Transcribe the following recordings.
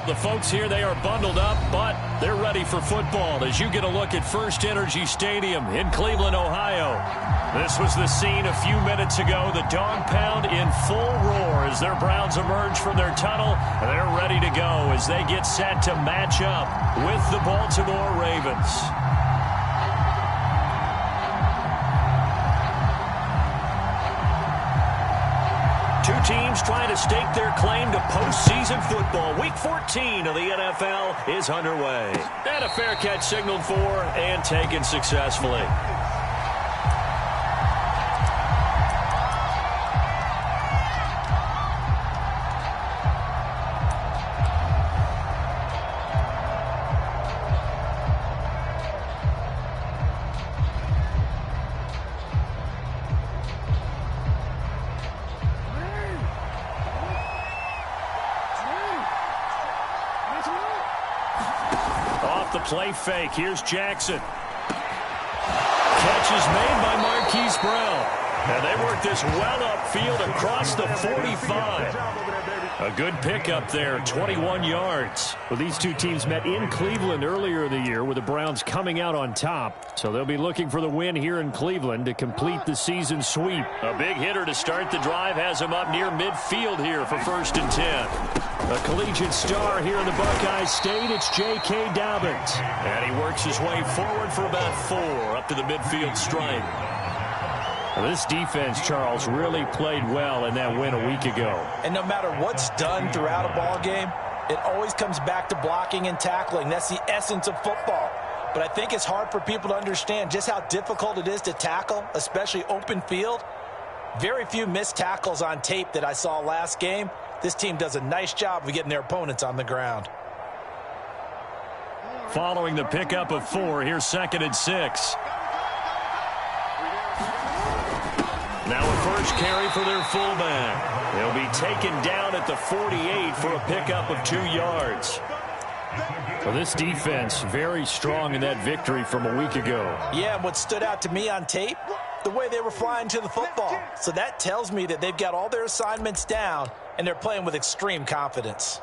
The folks here, they are bundled up, but they're ready for football as you get a look at First Energy Stadium in Cleveland, Ohio. This was the scene a few minutes ago. The dog pound in full roar as their Browns emerge from their tunnel. They're ready to go as they get set to match up with the Baltimore Ravens. Two teams trying to stake their claim to postseason football. Week 14 of the NFL is underway. And a fair catch signaled for and taken successfully. The play fake. Here's Jackson. Catch is made by Marquise Brown. And they work this well upfield across the 45. A good pickup there, 21 yards. Well, these two teams met in Cleveland earlier in the year with the Browns coming out on top. So they'll be looking for the win here in Cleveland to complete the season sweep. A big hitter to start the drive has him up near midfield here for 1st and 10. A collegiate star here in the Buckeye State, it's J.K. Dobbins. And he works his way forward for about 4 up to the midfield stripe. Well, this defense, Charles, really played well in that win a week ago. And no matter what's done throughout a ball game, it always comes back to blocking and tackling. That's the essence of football. But I think it's hard for people to understand just how difficult it is to tackle, especially open field. Very few missed tackles on tape that I saw last game. This team does a nice job of getting their opponents on the ground. Following the pickup of 4, here's 2nd and 6. Now a first carry for their fullback. They'll be taken down at the 48 for a pickup of 2 yards. Well, this defense very strong in that victory from a week ago. Yeah, what stood out to me on tape, the way they were flying to the football. So that tells me that they've got all their assignments down and they're playing with extreme confidence.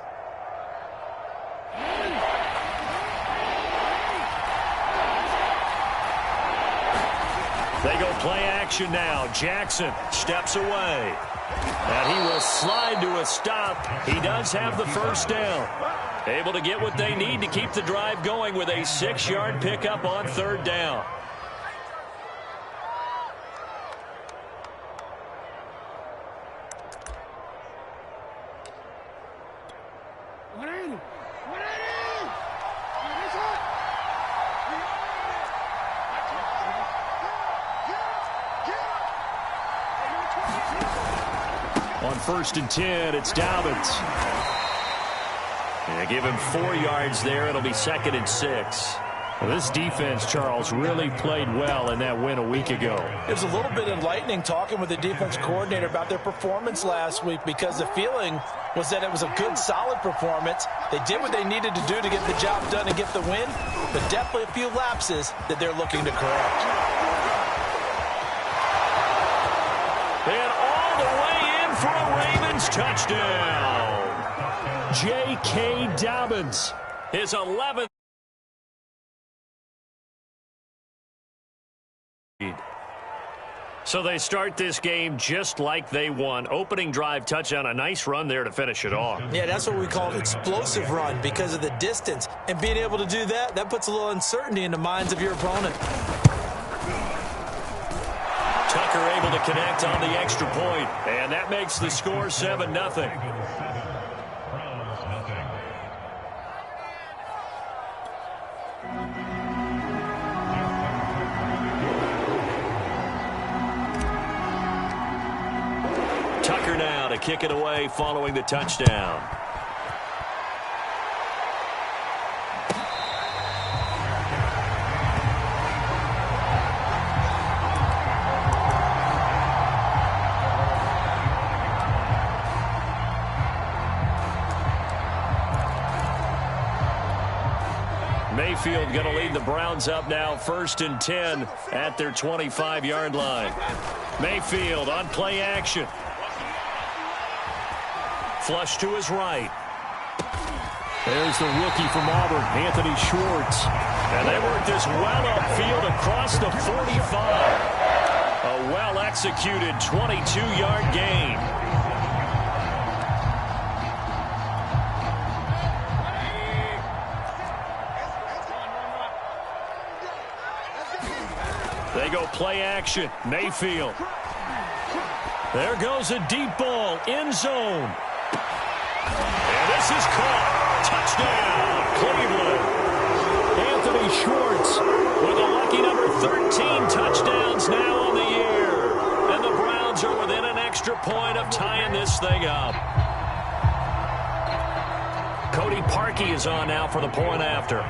They go play action now. Jackson steps away. And he will slide to a stop. He does have the first down. Able to get what they need to keep the drive going with a 6-yard pickup on 3rd down. On 1st and 10, it's Dobbins. They give him 4 yards there. It'll be 2nd and 6. Well, this defense, Charles, really played well in that win a week ago. It was a little bit enlightening talking with the defense coordinator about their performance last week because the feeling was that it was a good, solid performance. They did what they needed to do to get the job done and get the win, but definitely a few lapses that they're looking to correct. And all the way in for a Ravens touchdown. J.K. Dobbins, his 11th. So they start this game just like they won. Opening drive touchdown, a nice run there to finish it off. Yeah, that's what we call an explosive run because of the distance. And being able to do that, that puts a little uncertainty in the minds of your opponent. Tucker able to connect on the extra point, and that makes the score 7-0. Tucker now to kick it away following the touchdown. Mayfield going to lead the Browns up now, 1st and 10 at their 25-yard line. Mayfield on play action. Flush to his right. There's the rookie from Auburn, Anthony Schwartz. And they work this well upfield across the 45. A well-executed 22-yard gain. They go play action. Mayfield. There goes a deep ball. End zone. And this is caught. Touchdown, Cleveland. Anthony Schwartz with a lucky number 13 touchdowns now on the year. And the Browns are within an extra point of tying this thing up. Cody Parkey is on now for the point after.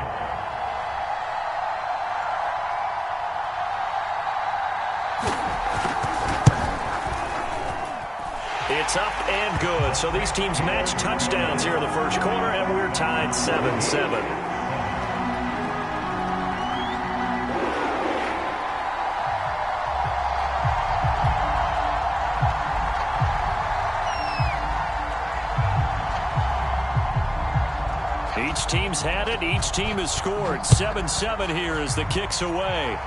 It's up and good. So these teams match touchdowns here in the first quarter, and we're tied 7-7. Each team's had it. Each team has scored. 7-7 here as the kick's away.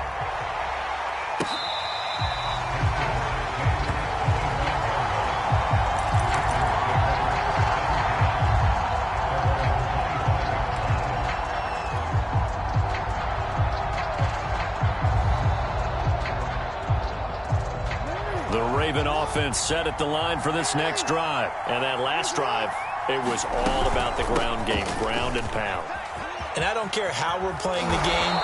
Offense set at the line for this next drive. And that last drive, it was all about the ground game, ground and pound. And I don't care how we're playing the game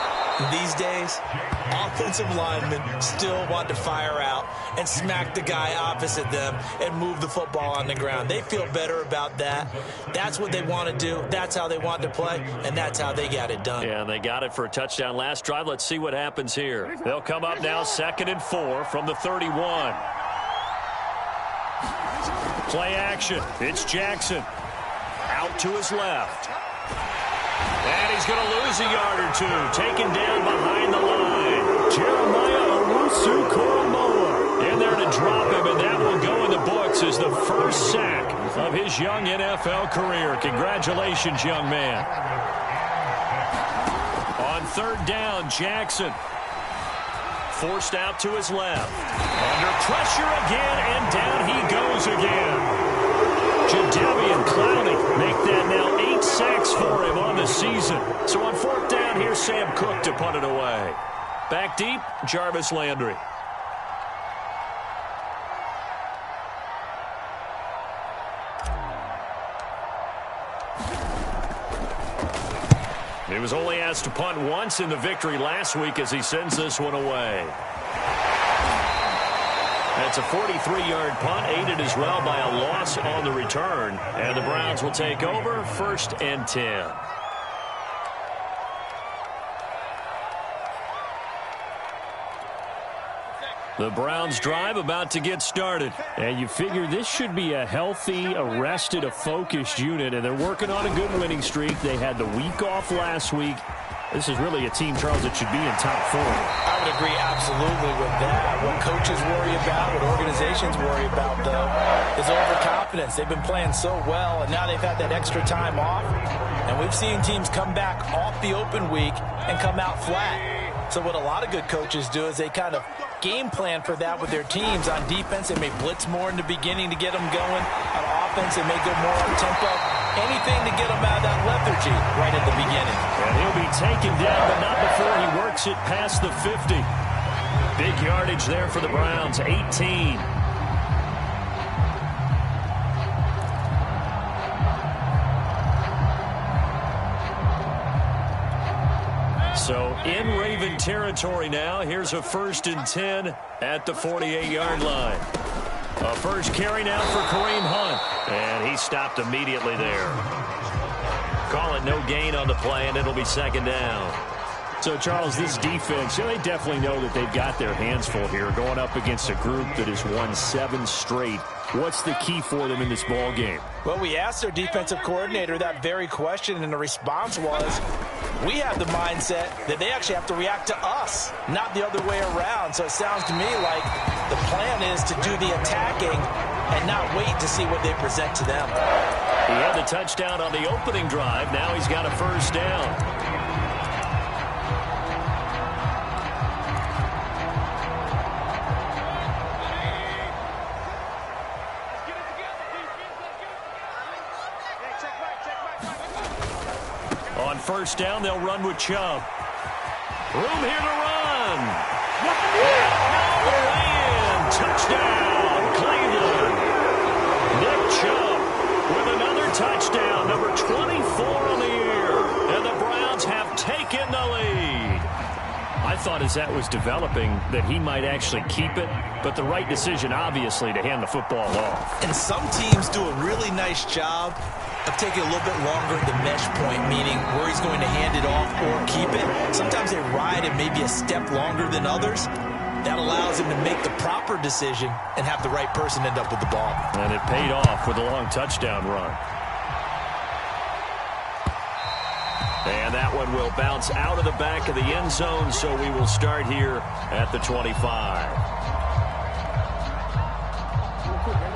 these days, offensive linemen still want to fire out and smack the guy opposite them and move the football on the ground. They feel better about that. That's what they want to do. That's how they want to play, and that's how they got it done. Yeah, and they got it for a touchdown last drive. Let's see what happens here. They'll come up now 2nd and 4 from the 31. Play action. It's Jackson. Out to his left. And he's going to lose a yard or two. Taken down behind the line. Jeremiah Owusu-Koramoah in there to drop him, and that will go in the books as the first sack of his young NFL career. Congratulations, young man. On 3rd down, Jackson. Forced out to his left. Under pressure again, and down he goes again. Jadeveon Clowney make that now 8 sacks for him on the season. So on 4th down, here's Sam Cook to punt it away. Back deep, Jarvis Landry. He was only asked to punt once in the victory last week as he sends this one away. That's a 43-yard punt, aided as well by a loss on the return. And the Browns will take over 1st and 10. The Browns drive about to get started. And you figure this should be a healthy, arrested, a focused unit. And they're working on a good winning streak. They had the week off last week. This is really a team, Charles, that should be in top form. I would agree absolutely with that. What coaches worry about, what organizations worry about, though, is overconfidence. They've been playing so well, and now they've had that extra time off. And we've seen teams come back off the open week and come out flat. So what a lot of good coaches do is they kind of game plan for that with their teams. On defense, they may blitz more in the beginning to get them going. On offense, they may go more up-tempo. Anything to get them out of that lethargy right at the beginning. And he'll be taken down, but not before he works it past the 50. Big yardage there for the Browns, 18. So in Raven territory now. Here's a 1st and 10 at the 48-yard line. A first carry now for Kareem Hunt. And he stopped immediately there. Call it no gain on the play, and it'll be 2nd down. So, Charles, this defense, they definitely know that they've got their hands full here going up against a group that has won 7 straight. What's the key for them in this ball game? Well, we asked their defensive coordinator that very question, and the response was, we have the mindset that they actually have to react to us, not the other way around. So it sounds to me like the plan is to do the attacking and not wait to see what they present to them. He had the touchdown on the opening drive. Now he's got a first down. On first down, they'll run with Chubb. Room here to run. And touchdown, Cleveland. Nick Chubb with another touchdown, number 24 on the year. And the Browns have taken the lead. I thought as that was developing that he might actually keep it, but the right decision, obviously, to hand the football off. And some teams do a really nice job of taking a little bit longer at the mesh point, meaning where he's going to hand it off or keep it. Sometimes they ride it maybe a step longer than others. That allows him to make the proper decision and have the right person end up with the ball. And it paid off with a long touchdown run. And that one will bounce out of the back of the end zone, so we will start here at the 25.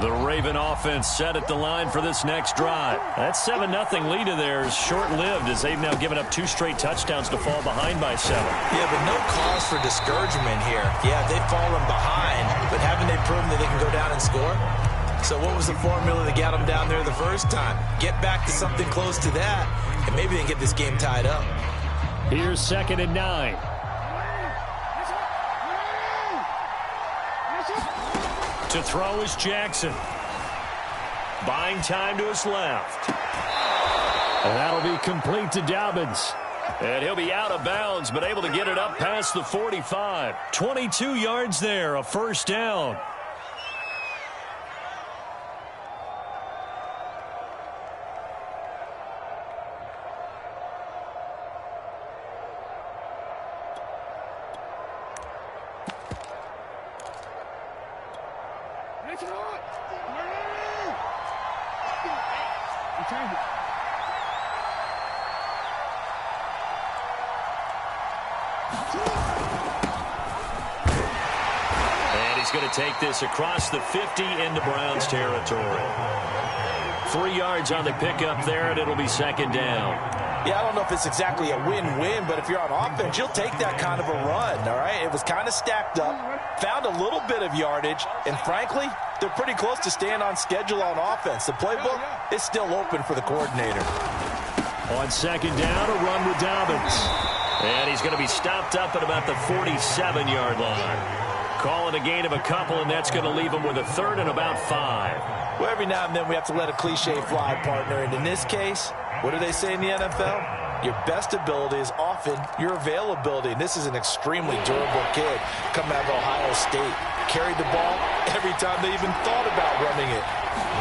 The Raven offense set at the line for this next drive. That 7-0 lead of theirs short-lived as they've now given up 2 straight touchdowns to fall behind by 7. Yeah, but no cause for discouragement here. Yeah, they've fallen behind, but haven't they proven that they can go down and score? So what was the formula that got them down there the first time? Get back to something close to that, and maybe they can get this game tied up. Here's 2nd and 9. To throw is Jackson. Buying time to his left. And that'll be complete to Dobbins. And he'll be out of bounds, but able to get it up past the 45. 22 yards there, a first down. And he's going to take this across the 50 into Browns territory. 3 yards on the pickup there, and it'll be 2nd down. Yeah, I don't know if it's exactly a win-win, but if you're on offense, you'll take that kind of a run, all right? It was kind of stacked up, found a little bit of yardage, and frankly, they're pretty close to staying on schedule on offense. The playbook is still open for the coordinator. On 2nd down, a run with Dobbins. And he's going to be stopped up at about the 47-yard line. Calling a gain of a couple, and that's going to leave him with a 3rd and about 5. Well, every now and then we have to let a cliche fly, partner. And in this case, what do they say in the NFL? Your best ability is often your availability. And this is an extremely durable kid coming out of Ohio State. Carried the ball every time they even thought about running it.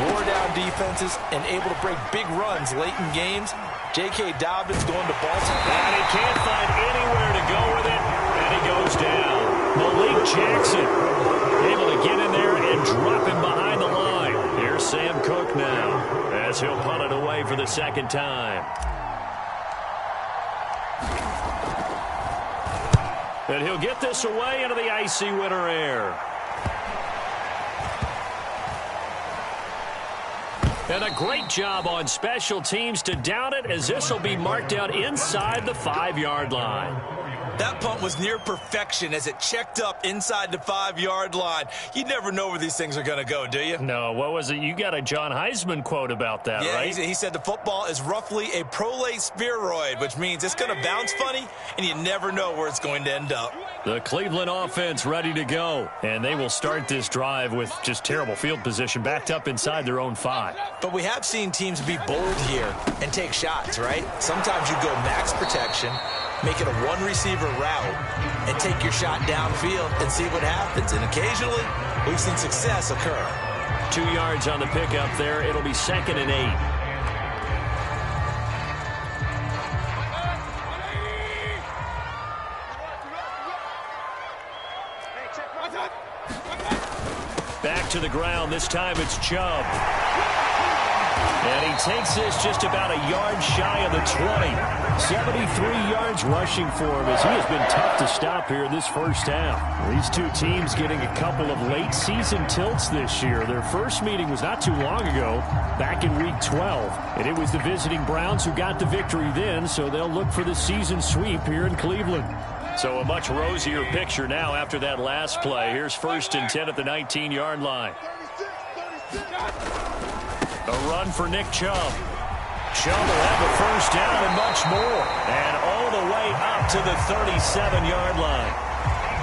Wore down defenses and able to break big runs late in games. J.K. Dobbins going to Baltimore. And he can't find anywhere to go with it. And he goes down. Malik Jackson able to get in there and drop him behind the line. Here's Sam Cook now as he'll punt it away for the 2nd time. And he'll get this away into the icy winter air. And a great job on special teams to down it, as this will be marked out inside the 5-yard line. That punt was near perfection as it checked up inside the 5-yard line. You never know where these things are going to go, do you? No, what was it? You got a John Heisman quote about that, right? He said the football is roughly a prolate spheroid, which means it's going to bounce funny, and you never know where it's going to end up. The Cleveland offense ready to go, and they will start this drive with just terrible field position, backed up inside their own 5. But we have seen teams be bold here and take shots, right? Sometimes you go max protection, make it a one-receiver route, and take your shot downfield and see what happens. And occasionally, we've seen success occur. 2 yards on the pickup there. It'll be 2nd and 8. Back to the ground. This time it's Chubb. And he takes this just about a yard shy of the 20. 73 yards rushing for him as he has been tough to stop here in this first half. These two teams getting a couple of late season tilts this year. Their first meeting was not too long ago, back in week 12. And it was the visiting Browns who got the victory then, so they'll look for the season sweep here in Cleveland. So a much rosier picture now after that last play. Here's 1st and 10 at the 19-yard line. A run for Nick Chubb. Chubb will have a first down and much more. And all the way up to the 37-yard line.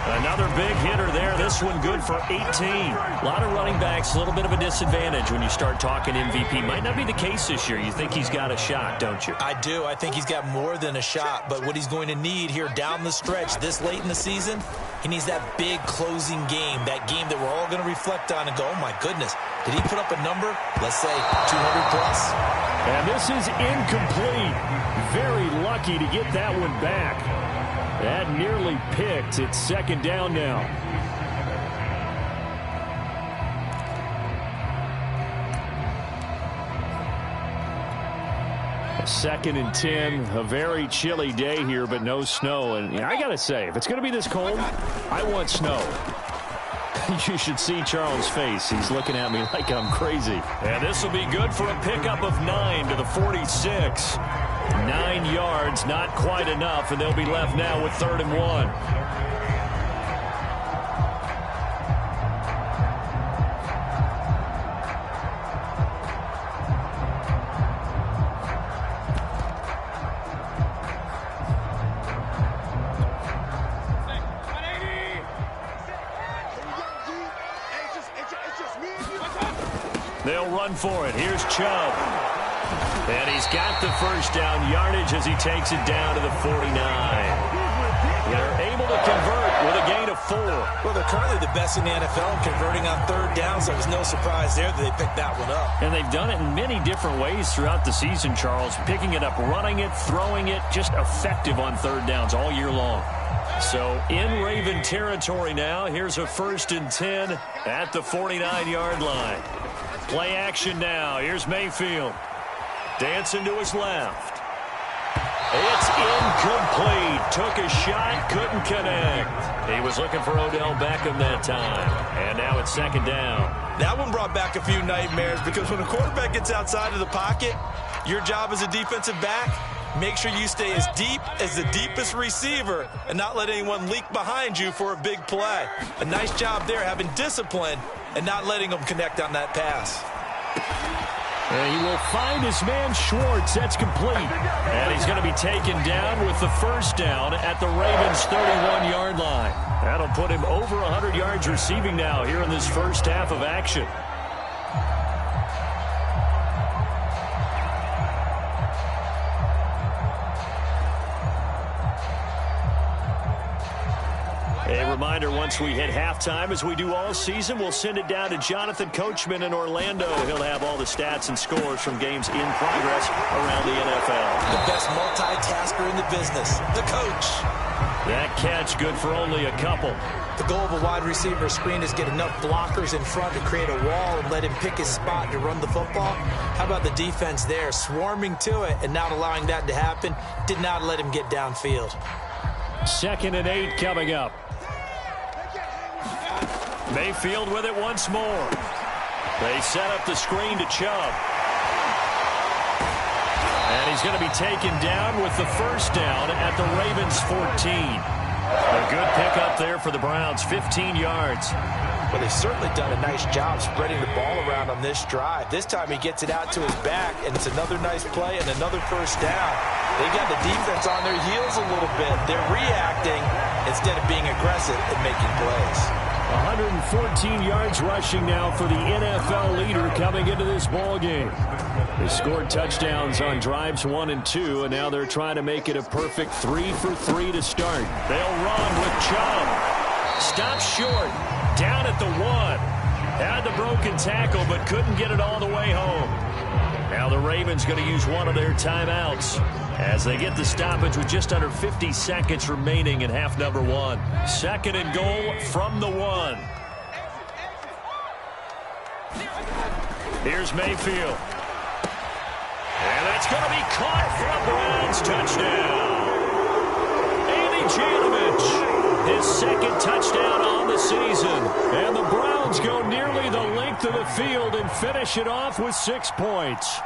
Another big hitter there. This one good for 18. A lot of running backs, a little bit of a disadvantage when you start talking MVP. Might not be the case this year. You think he's got a shot, don't you? I do. I think he's got more than a shot. But what he's going to need here down the stretch this late in the season, he needs that big closing game, that game that we're all going to reflect on and go, oh, my goodness, did he put up a number, let's say 200 plus? And this is incomplete. Very lucky to get that one back. That nearly picked. It's 2nd down now. A 2nd and 10. A very chilly day here, but no snow. And I got to say, if it's going to be this cold, I want snow. You should see Charles' face. He's looking at me like I'm crazy. And this will be good for a pickup of 9 to the 46. 9 yards, not quite enough, and they'll be left now with 3rd and 1. They'll run for it. Here's Chubb. And he's got the first down yardage as he takes it down to the 49. They're able to convert with a gain of 4. Well, they're currently the best in the NFL in converting on 3rd down, so it was no surprise there that they picked that one up. And they've done it in many different ways throughout the season, Charles. Picking it up, running it, throwing it, just effective on 3rd downs all year long. So in Raven territory now, here's a 1st and 10 at the 49-yard line. Play action now. Here's Mayfield. Dancing to his left. It's incomplete. Took a shot, couldn't connect. He was looking for Odell Beckham that time. And now it's 2nd down. That one brought back a few nightmares because when a quarterback gets outside of the pocket, your job as a defensive back, make sure you stay as deep as the deepest receiver and not let anyone leak behind you for a big play. A nice job there having discipline and not letting them connect on that pass. And he will find his man Schwartz. That's complete. And he's going to be taken down with the first down at the Ravens' 31-yard line. That'll put him over 100 yards receiving now here in this first half of action. A reminder, once we hit halftime, as we do all season, we'll send it down to Jonathan Coachman in Orlando. He'll have all the stats and scores from games in progress around the NFL. The best multitasker in the business, the coach. That catch good for only a couple. The goal of a wide receiver screen is get enough blockers in front to create a wall and let him pick his spot to run the football. How about the defense there, swarming to it and not allowing that to happen? Did not let him get downfield. 2nd and 8 coming up. Mayfield with it once more. They set up the screen to Chubb. And he's going to be taken down with the first down at the Ravens' 14. A good pickup there for the Browns, 15 yards. Well, they've certainly done a nice job spreading the ball around on this drive. This time he gets it out to his back, and it's another nice play and another first down. They got the defense on their heels a little bit. They're reacting instead of being aggressive and making plays. 114 yards rushing now for the NFL leader coming into this ball game. They scored touchdowns on drives 1 and 2, and now they're trying to make it a perfect 3 for 3 to start. They'll run with Chubb. Stop short. Down at the 1. Had the broken tackle, but couldn't get it all the way home. Now the Ravens going to use one of their timeouts as they get the stoppage with just under 50 seconds remaining in half number 1. 2nd and goal from the 1. Here's Mayfield. It's going to be caught for a Browns touchdown. Eazy-BREEZY, his second touchdown on the season. And the Browns go nearly the length of the field and finish it off with 6 points.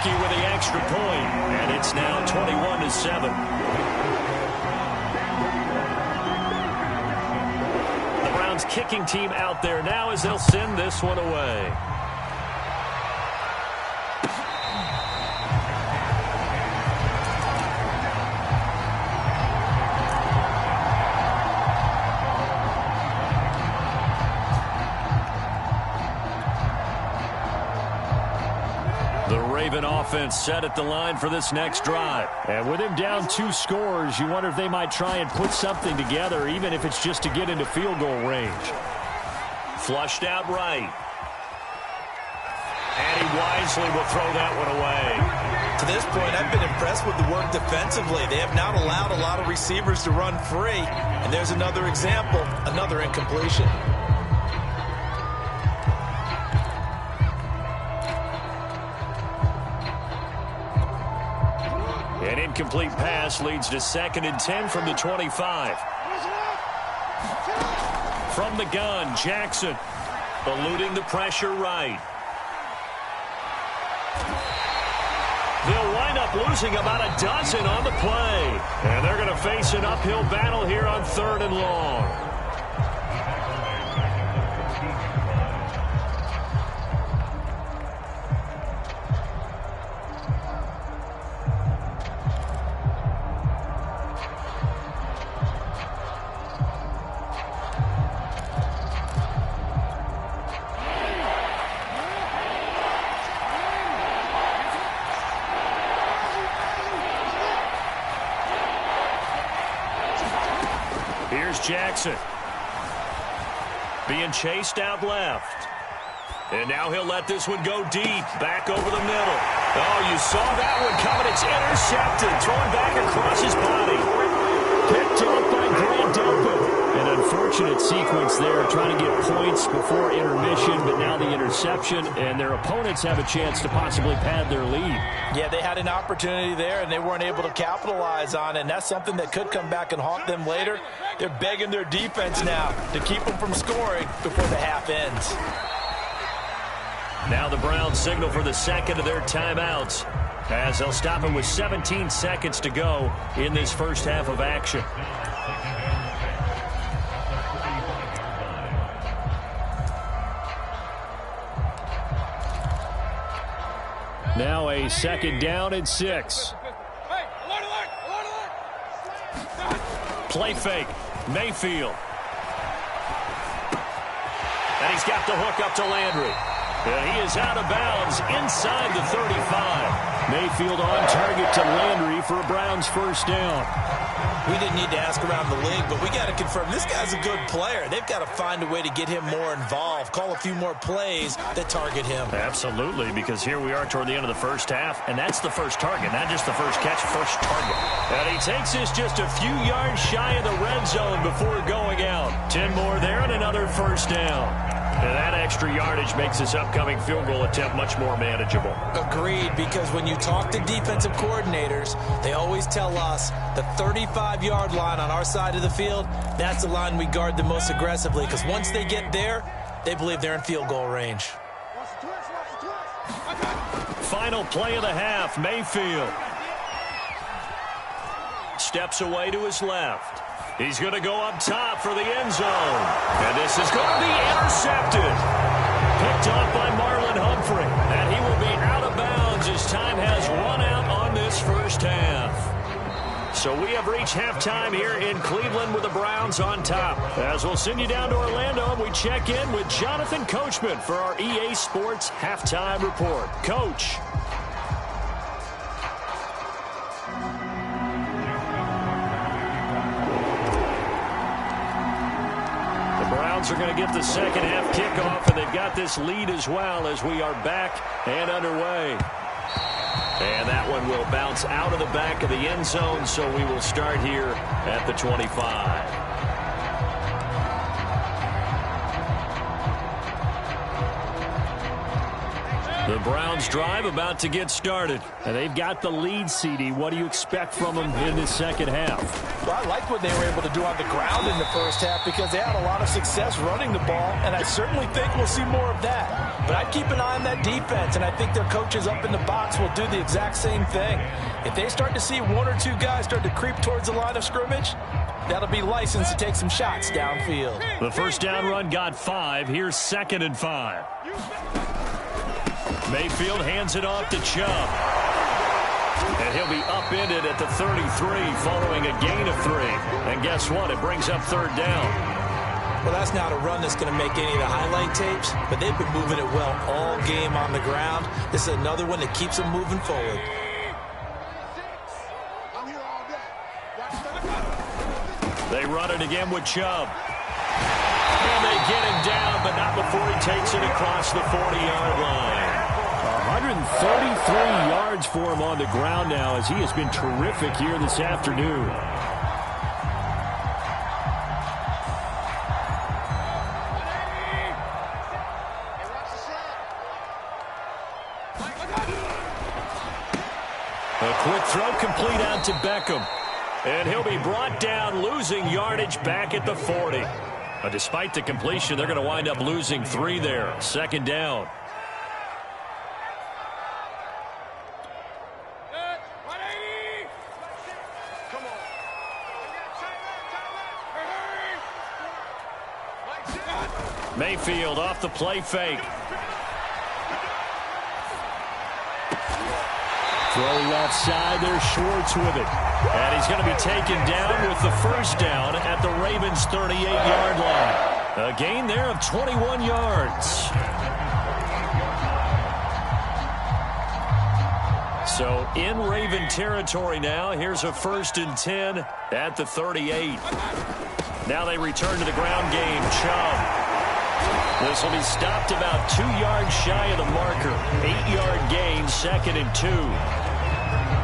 With the extra point, and it's now 21-7. The Browns kicking team out there now as they'll send this one away. Offense set at the line for this next drive. And with him down 2 scores, you wonder if they might try and put something together, even if it's just to get into field goal range. Flushed out right. And he wisely will throw that one away. To this point, I've been impressed with the work defensively. They have not allowed a lot of receivers to run free. And there's another example, another incompletion. An incomplete pass leads to 2nd and 10 from the 25. From the gun, Jackson eluding the pressure right. They'll wind up losing about a dozen on the play. And they're going to face an uphill battle here on 3rd and long. Here's Jackson. Being chased out left. And now he'll let this one go deep. Back over the middle. Oh, you saw that one coming. It's intercepted. Thrown back across his body. Picked up by Grant Delpit. An unfortunate sequence there, trying to get points before intermission, but now the interception, and their opponents have a chance to possibly pad their lead. Yeah, they had an opportunity there, and they weren't able to capitalize on it, and that's something that could come back and haunt them later. They're begging their defense now to keep them from scoring before the half ends. Now the Browns signal for the second of their timeouts, as they'll stop it with 17 seconds to go in this first half of action. Now a 2nd down and 6. Play fake. Mayfield. And he's got the hook up to Landry. And he is out of bounds inside the 35. Mayfield on target to Landry for a Browns first down. We didn't need to ask around the league, but we got to confirm this guy's a good player. They've got to find a way to get him more involved, call a few more plays that target him. Absolutely, because here we are toward the end of the first half, and that's the first target, not just the first catch, first target. And he takes this just a few yards shy of the red zone before going out. 10 more there and another first down. And that extra yardage makes this upcoming field goal attempt much more manageable. Agreed, because when you talk to defensive coordinators, they always tell us the 35-yard line on our side of the field, that's the line we guard the most aggressively, because once they get there, they believe they're in field goal range. Final play of the half, Mayfield. Steps away to his left. He's going to go up top for the end zone. And this is going to be intercepted. Picked off by Marlon Humphrey. And he will be out of bounds as time has run out on this first half. So we have reached halftime here in Cleveland with the Browns on top. As we'll send you down to Orlando, and we check in with Jonathan Coachman for our EA Sports Halftime Report. Coach. Are going to get the second half kickoff, and they've got this lead as well as we are back and underway. And that one will bounce out of the back of the end zone, so we will start here at the 25. The Browns drive about to get started. And they've got the lead, CD. What do you expect from them in this second half? Well, I liked what they were able to do on the ground in the first half because they had a lot of success running the ball, and I certainly think we'll see more of that. But I'd keep an eye on that defense, and I think their coaches up in the box will do the exact same thing. If they start to see one or two guys start to creep towards the line of scrimmage, that'll be licensed to take some shots downfield. The first down run got 5. Here's 2nd and 5. Mayfield hands it off to Chubb. And he'll be upended at the 33 following a gain of 3. And guess what? It brings up 3rd down. Well, that's not a run that's going to make any of the highlight tapes, but they've been moving it well all game on the ground. This is another one that keeps them moving forward. They run it again with Chubb. And they get him down, but not before he takes it across the 40-yard line. 133 yards for him on the ground now as he has been terrific here this afternoon. A quick throw complete out to Beckham. And he'll be brought down, losing yardage back at the 40. But despite the completion, they're going to wind up losing 3 there. 2nd down. Mayfield off the play fake. Throwing offside, there's Schwartz with it. And he's going to be taken down with the first down at the Ravens' 38-yard line. A gain there of 21 yards. So in Raven territory now. Here's a 1st and 10 at the 38. Now they return to the ground game. Chubb. This will be stopped about 2 yards shy of the marker. 8-yard gain, 2nd and 2.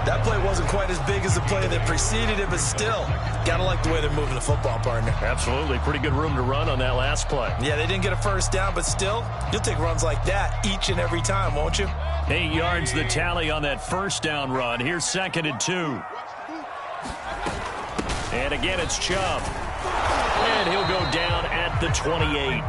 That play wasn't quite as big as the play that preceded it, but still, gotta like the way they're moving the football, partner. Absolutely. Pretty good room to run on that last play. Yeah, they didn't get a first down, but still, you'll take runs like that each and every time, won't you? 8 yards the tally on that first down run. Here's 2nd and 2. And again, it's Chubb. And he'll go down at the 28.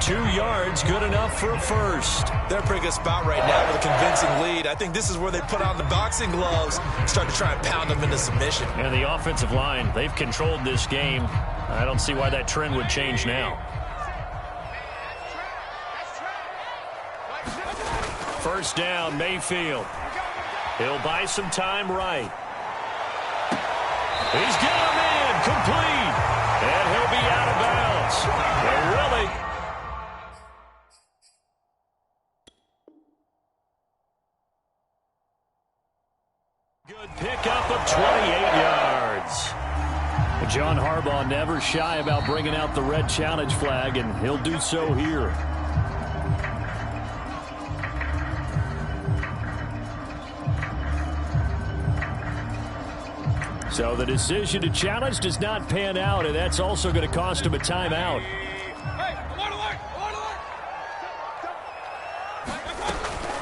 2 yards, good enough for a first. They're in a pretty good spot right now with a convincing lead. I think this is where they put on the boxing gloves and start to try and pound them into submission. And the offensive line, they've controlled this game. I don't see why that trend would change now. First down, Mayfield. He'll buy some time right. He's got him in, complete. And he'll be out of bounds. And really, good pickup of 28 yards. John Harbaugh never shy about bringing out the red challenge flag, and he'll do so here. So the decision to challenge does not pan out, and that's also going to cost him a timeout.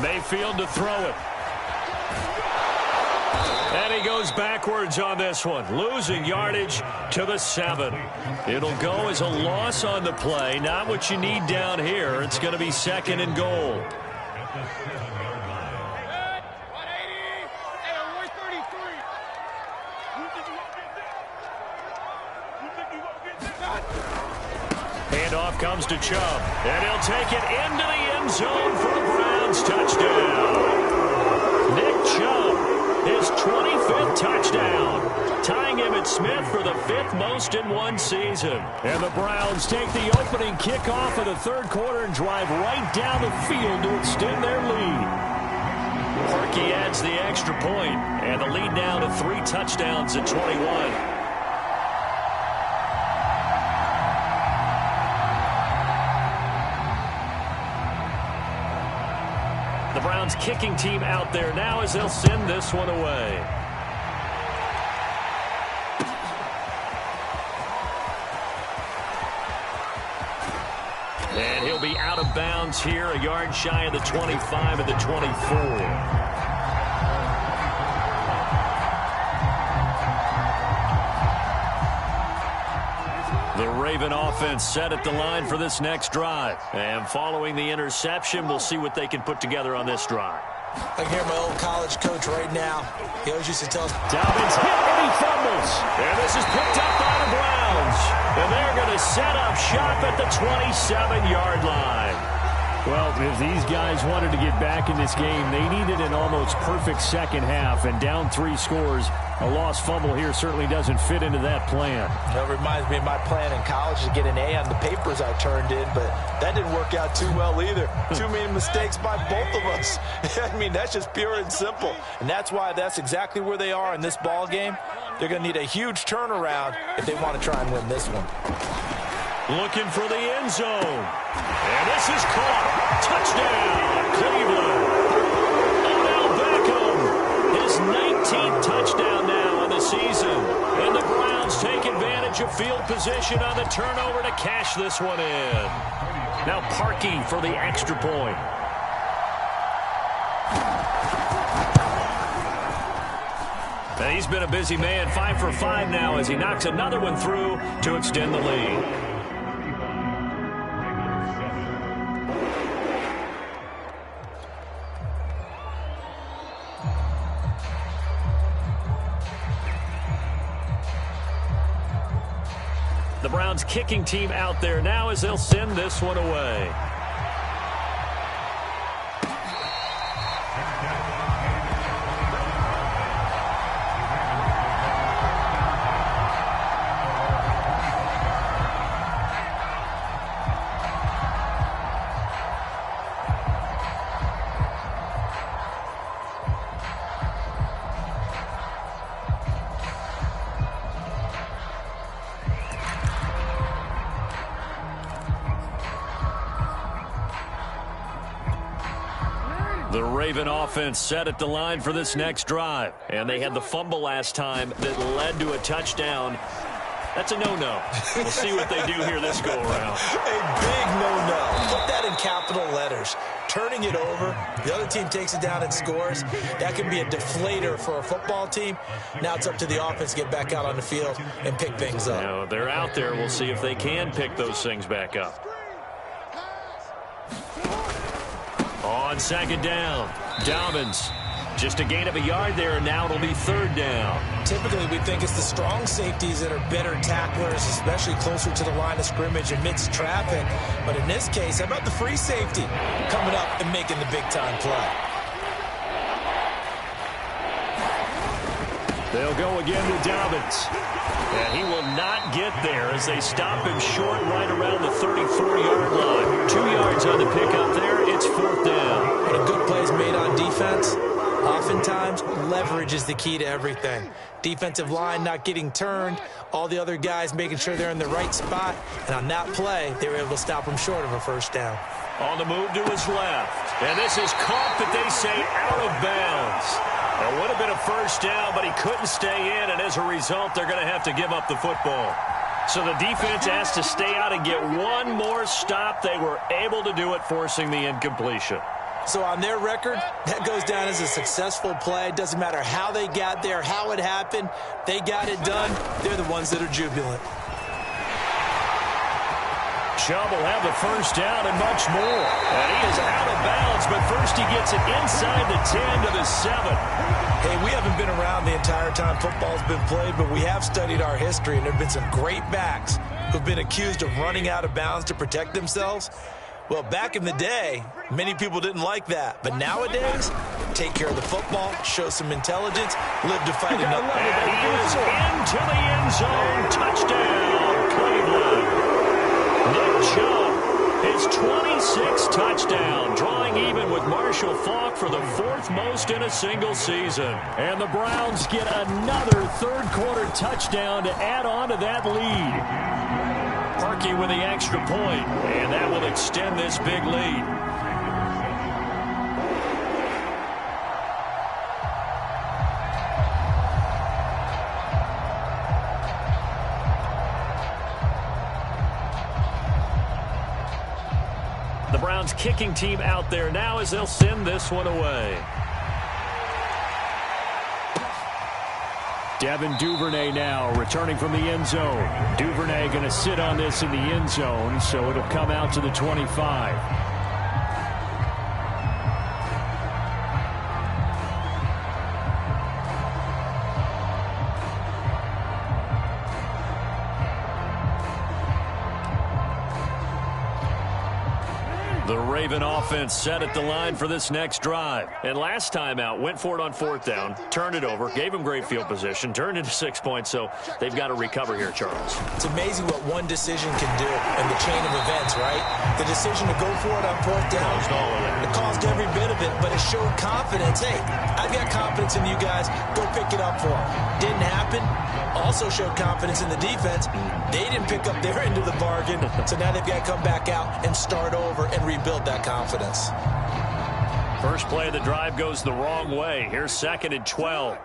Mayfield to throw it. And he goes backwards on this one, losing yardage to the 7. It'll go as a loss on the play, not what you need down here. It's going to be 2nd and goal. Handoff comes to Chubb, and he'll take it into the end zone for a Browns touchdown. Nick Chubb, his 25th touchdown, tying him at Smith for the 5th most in one season. And the Browns take the opening kickoff of the 3rd quarter and drive right down the field to extend their lead. Harkey adds the extra point, and the lead now to 3 touchdowns at 21. The Browns kicking team out there now as they'll send this one away. And he'll be out of of bounds here, a yard shy of the 25 of the 24. The Raven offense set at the line for this next drive. And following the interception, we'll see what they can put together on this drive. I can hear my old college coach right now. He always used to tell us, Dobbins hit and he fumbles. And this is picked up by the Browns. And they're going to set up shop at the 27-yard line. Well, if these guys wanted to get back in this game, they needed an almost perfect second half. And down 3 scores, a lost fumble here certainly doesn't fit into that plan. That reminds me of my plan in college to get an A on the papers I turned in, but that didn't work out too well either. Too many mistakes by both of us. I mean, that's just pure and simple. And that's why that's exactly where they are in this ball game. They're going to need a huge turnaround if they want to try and win this one. Looking for the end zone. And this is caught. Touchdown, Cleveland. Odell Beckham, his 19th touchdown now on the season. And the Browns take advantage of field position on the turnover to cash this one in. Now Parkey for the extra point. And he's been a busy man, 5 for 5 now as he knocks another one through to extend the lead. The Browns kicking team out there now as they'll send this one away. The Raven offense set at the line for this next drive. And they had the fumble last time that led to a touchdown. That's a no-no. We'll see what they do here this go-around. A big no-no. Put that in capital letters. Turning it over, the other team takes it down and scores. That can be a deflator for a football team. Now it's up to the offense to get back out on the field and pick things up. Now, they're out there. We'll see if they can pick those things back up. On second down, Dobbins. Just a gain of a yard there, and now it'll be third down. Typically, we think it's the strong safeties that are better tacklers, especially closer to the line of scrimmage amidst traffic. But in this case, how about the free safety coming up and making the big-time play? They'll go again with Dobbins. And he will not get there as they stop him short right around the 34-yard line. 2 yards on the pickup there. It's fourth down. When a good play is made on defense, oftentimes leverage is the key to everything. Defensive line not getting turned, all the other guys making sure they're in the right spot. And on that play, they were able to stop him short of a first down. On the move to his left. And this is caught, but they say out of bounds. It would have been a first down, but he couldn't stay in, and as a result, they're going to have to give up the football. So the defense has to stay out and get one more stop. They were able to do it, forcing the incompletion. So on their record, that goes down as a successful play. It doesn't matter how they got there, how it happened. They got it done. They're the ones that are jubilant. Chubb will have the first down and much more. And he is out of bounds, but first he gets it inside the 10 to the 7. Hey, we haven't been around the entire time football's been played, but we have studied our history, and there have been some great backs who've been accused of running out of bounds to protect themselves. Well, back in the day, many people didn't like that. But nowadays, take care of the football, show some intelligence, live to fight another. And he is into the end zone. Touchdown, Cleveland. Nick Chubb, his 26th touchdown, drawing even with Marshall Faulk for the 4th most in a single season. And the Browns get another third-quarter touchdown to add on to that lead. Parkey with the extra point, and that will extend this big lead. Browns kicking team out there now as they'll send this one away. Devin Duvernay now returning from the end zone. Duvernay going to sit on this in the end zone, so it'll come out to the 25. The Raven offense set at the line for this next drive. And last time out, went for it on 4th down, turned it over, gave them great field position, turned into 6 points, so they've got to recover here, Charles. It's amazing what one decision can do in the chain of events, right? The decision to go for it on 4th down, it caused every bit of it, but it showed confidence. Hey, I've got confidence in you guys. Go pick it up for them. Didn't happen. Also showed confidence in the defense. They didn't pick up their end of the bargain, so now they've got to come back out and start over and rebuild that confidence. First play of the drive goes the wrong way. Here's 2nd and 12.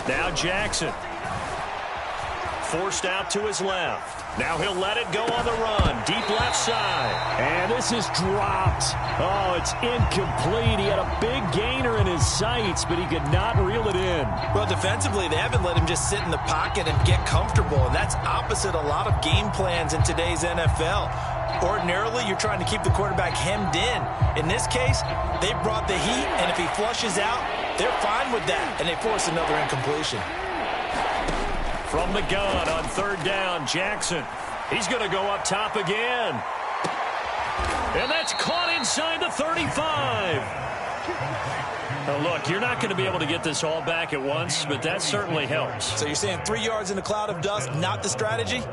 Now Jackson. Forced out to his left. Now he'll let it go on the run. Deep left side. And this is dropped. Oh, it's incomplete. He had a big gainer in his sights, but he could not reel it in. Well, defensively, they haven't let him just sit in the pocket and get comfortable, and that's opposite a lot of game plans in today's NFL. Ordinarily, you're trying to keep the quarterback hemmed in. In this case, they brought the heat, and if he flushes out, they're fine with that, and they force another incompletion. From the gun on 3rd down, Jackson. He's going to go up top again. And that's caught inside the 35. Now, look, you're not going to be able to get this all back at once, but that certainly helps. So you're saying 3 yards in a cloud of dust, not the strategy?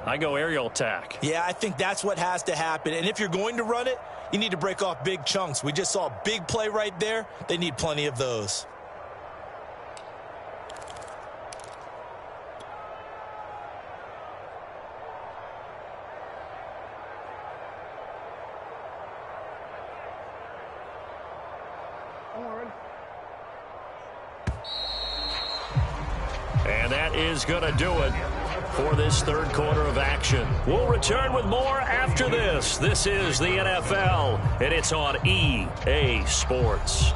I go aerial attack. Yeah, I think that's what has to happen. And if you're going to run it, you need to break off big chunks. We just saw a big play right there. They need plenty of those. And that is going to do it for this 3rd quarter of action. We'll return with more after this. This is the NFL, and it's on EA Sports.